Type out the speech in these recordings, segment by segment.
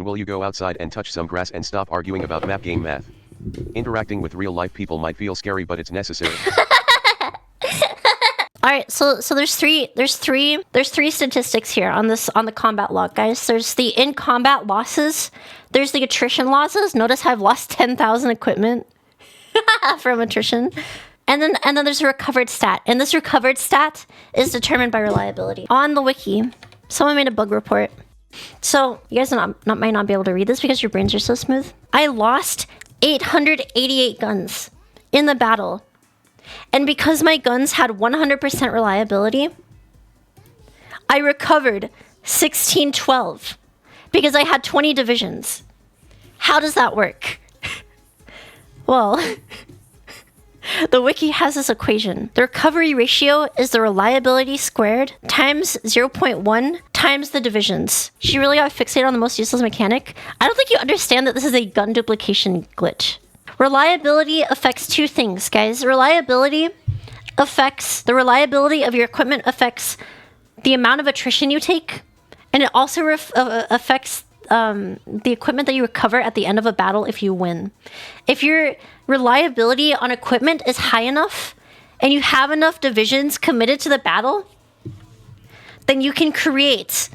when will you go outside and touch some grass and stop arguing about map game math? Interacting with real life people might feel scary, but it's necessary. All right, so there's three statistics here on the combat log, guys. There's the in combat losses. There's the attrition losses. Notice I've lost 10,000 equipment from attrition. And then there's a recovered stat. And this recovered stat is determined by reliability. On the wiki, someone made a bug report. So you guys might not be able to read this because your brains are so smooth. I lost 888 guns in the battle. And because my guns had 100% reliability, I recovered 1612 because I had 20 divisions. How does that work? Well, the wiki has this equation. The recovery ratio is the reliability squared times 0.1 times the divisions. She really got fixated on the most useless mechanic. I don't think you understand that this is a gun duplication glitch. Reliability affects two things, guys. The reliability of your equipment affects the amount of attrition you take, and it also affects the equipment that you recover at the end of a battle if you win. If your reliability on equipment is high enough and you have enough divisions committed to the battle, then you can create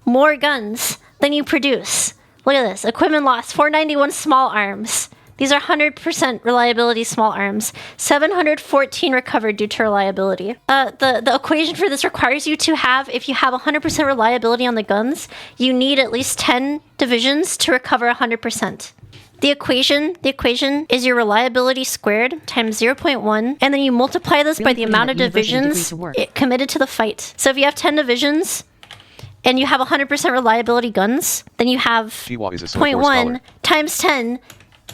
more guns than you produce. Look at this. Equipment loss, 491 small arms. These are 100% reliability small arms. 714 recovered due to reliability. The equation for this requires you to have, if you have 100% reliability on the guns, you need at least 10 divisions to recover 100%. The equation is your reliability squared times 0.1, and then you multiply this by the amount of divisions committed to the fight. So if you have 10 divisions, and you have 100% reliability guns, then you have 0.1 times 10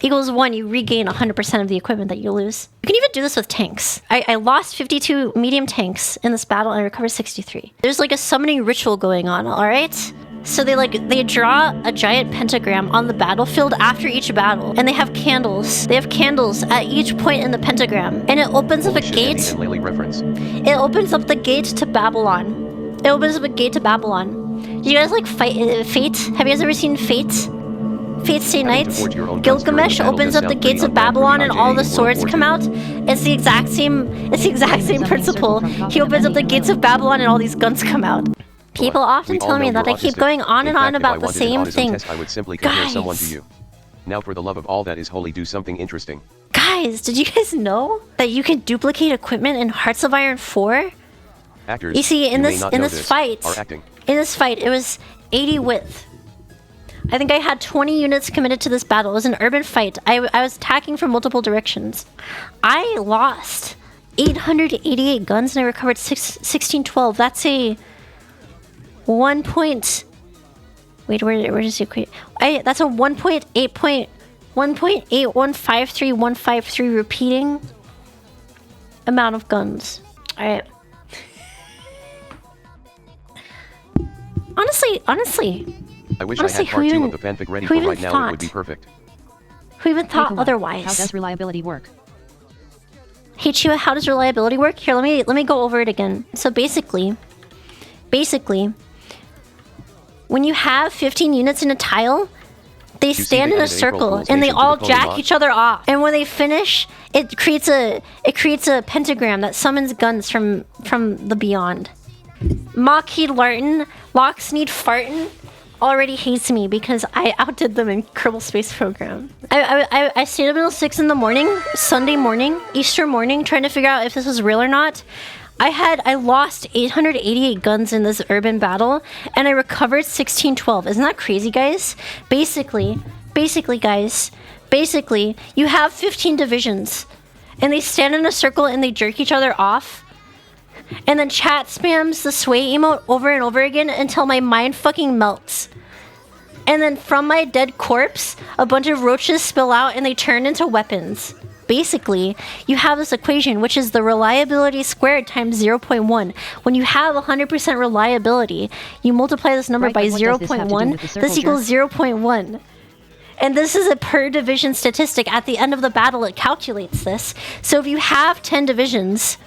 equals 1, you regain 100% of the equipment that you lose. You can even do this with tanks. I lost 52 medium tanks in this battle and I recovered 63. There's like a summoning ritual going on, alright? So they draw a giant pentagram on the battlefield after each battle, and they have candles. They have candles at each point in the pentagram, and it opens up a gate. It opens up the gate to Babylon. It opens up a gate to Babylon. You guys like Fate? Have you guys ever seen Fate? Fate Stay Night? Gilgamesh opens up the gates of Babylon and all the swords come out. It's the exact same principle. He opens up the gates of Babylon and all these guns come out. People often tell me that I keep going on and on about the same thing. I would simply compare someone to you. Now for the love of all that is holy, do something interesting. Guys, did you guys know that you can duplicate equipment in Hearts of Iron 4? Actors, you see, in this fight, it was 80 width. I think I had 20 units committed to this battle. It was an urban fight. I was attacking from multiple directions. I lost 888 guns and I recovered 1612. That's a 1 point... Wait, where does it equate? That's a 1.8153 repeating amount of guns. Alright. Honestly. I wish I had part 2 of the fanfic ready for right now. It would be perfect. Who even thought otherwise? How does reliability work? Hey Chiwa, how does reliability work? Here, let me go over it again. So basically, when you have 15 units in a tile, they stand in a circle and they all jack each other off. And when they finish, it creates a pentagram that summons guns from the beyond. Machid Larton, Locksneed Farton already hates me because I outdid them in Kerbal Space Program. I stayed up until 6 in the morning, Sunday morning, Easter morning, trying to figure out if this was real or not. I lost 888 guns in this urban battle, and I recovered 1612. Isn't that crazy, guys? Basically, guys, you have 15 divisions, and they stand in a circle and they jerk each other off. And then chat spams the sway emote over and over again until my mind fucking melts. And then from my dead corpse, a bunch of roaches spill out and they turn into weapons. Basically, you have this equation, which is the reliability squared times 0.1. When you have 100% reliability, you multiply this number by 0.1. This equals 0.1. And this is a per division statistic. At the end of the battle, it calculates this. So if you have 10 divisions,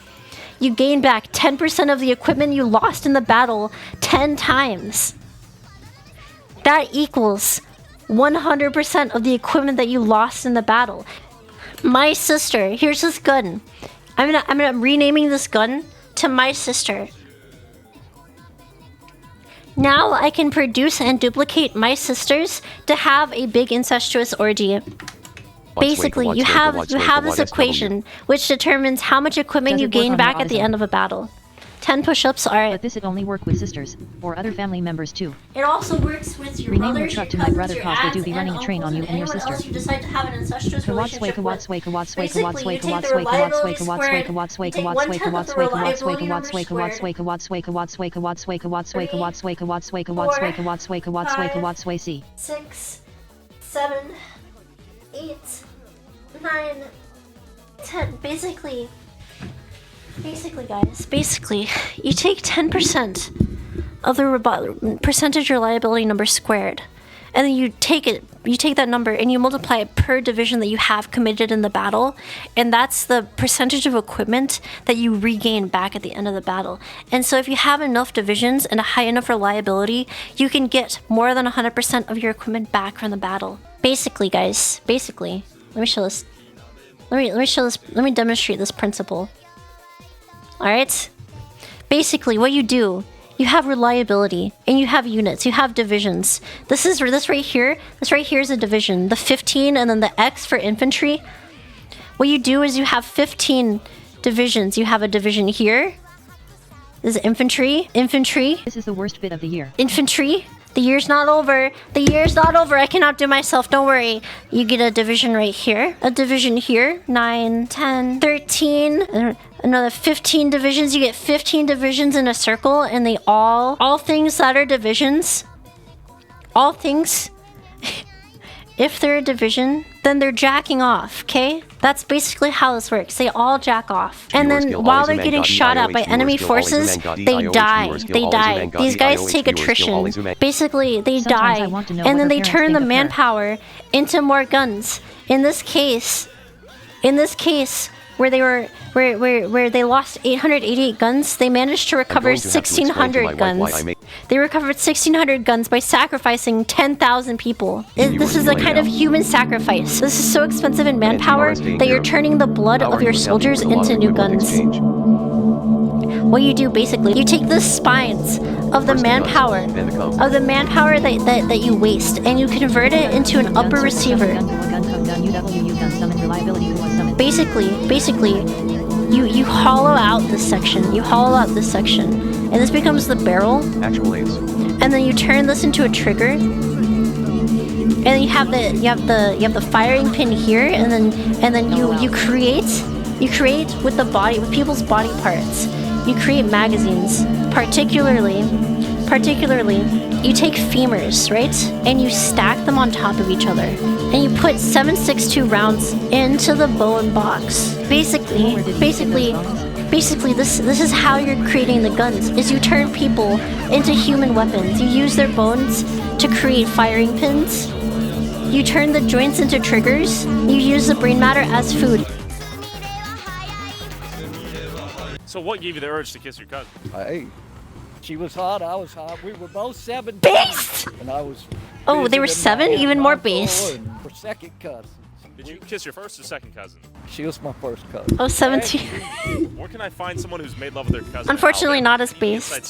you gain back 10% of the equipment you lost in the battle 10 times. That equals 100% of the equipment that you lost in the battle. My sister, here's this gun. I'm renaming this gun to my sister. Now I can produce and duplicate my sisters to have a big incestuous orgy. Basically, you have this equation which determines how much equipment you gain back at the end of a battle. 10 push-ups are... But this it only work with sisters, or other family members too. It also works with your Rename your brothers, truck to your my cousins, brother your cause they aunts, do be running a and train on uncles, you and your anyone sister. else you decide to have an incestuous relationship with. Basically, you take the reliability squared, you take 1/10 of the reliability number squared, or 6, 7, 8, 9, 10. Basically, guys, you take 10% of the percentage reliability number squared, and then you take that number and you multiply it per division that you have committed in the battle, and that's the percentage of equipment that you regain back at the end of the battle. And so if you have enough divisions and a high enough reliability, you can get more than 100% of your equipment back from the battle. Basically, guys, let me show this. Let me demonstrate this principle. Alright? Basically, what you do, you have reliability, and you have units, you have divisions. This right here is a division. The 15 and then the X for infantry. What you do is you have 15 divisions. You have a division here. This is infantry. This is the worst bit of the year. Infantry. The year's not over. I cannot do myself. Don't worry. You get a division right here. A division here. 9, 10, 13. Another 15 divisions. You get 15 divisions in a circle, and they all things that are divisions. All things. If they're a division, then they're jacking off, okay? That's basically how this works. They all jack off. And then while they're getting shot at by enemy forces, they die. These guys take attrition. Basically, they die. And then they turn the manpower into more guns. In this case, where they lost 888 guns, they managed to recover 1,600 guns. They recovered 1,600 guns by sacrificing 10,000 people. This is a kind of human sacrifice. This is so expensive in manpower that you're turning the blood of your soldiers into new guns. What you do, basically, you take the spines of the manpower, that you waste, and you convert it into an upper receiver. Basically, you hollow out this section. And this becomes the barrel. And then you turn this into a trigger. And then you have the firing pin here, and then you create with people's body parts. You create magazines. Particularly, you take femurs, right? And you stack them on top of each other. And you put 7.62 rounds into the bone box. Basically, this is how you're creating the guns, is you turn people into human weapons. You use their bones to create firing pins. You turn the joints into triggers. You use the brain matter as food. So what gave you the urge to kiss your cousin? Hey, she was hot, I was hot. We were both 17. Based! And I was... Oh, they were 7? Even more based. For second cousins. Did you kiss your first or second cousin? She was my first cousin. Oh, 17. Where can I find someone who's made love with their cousin? Unfortunately, not as based.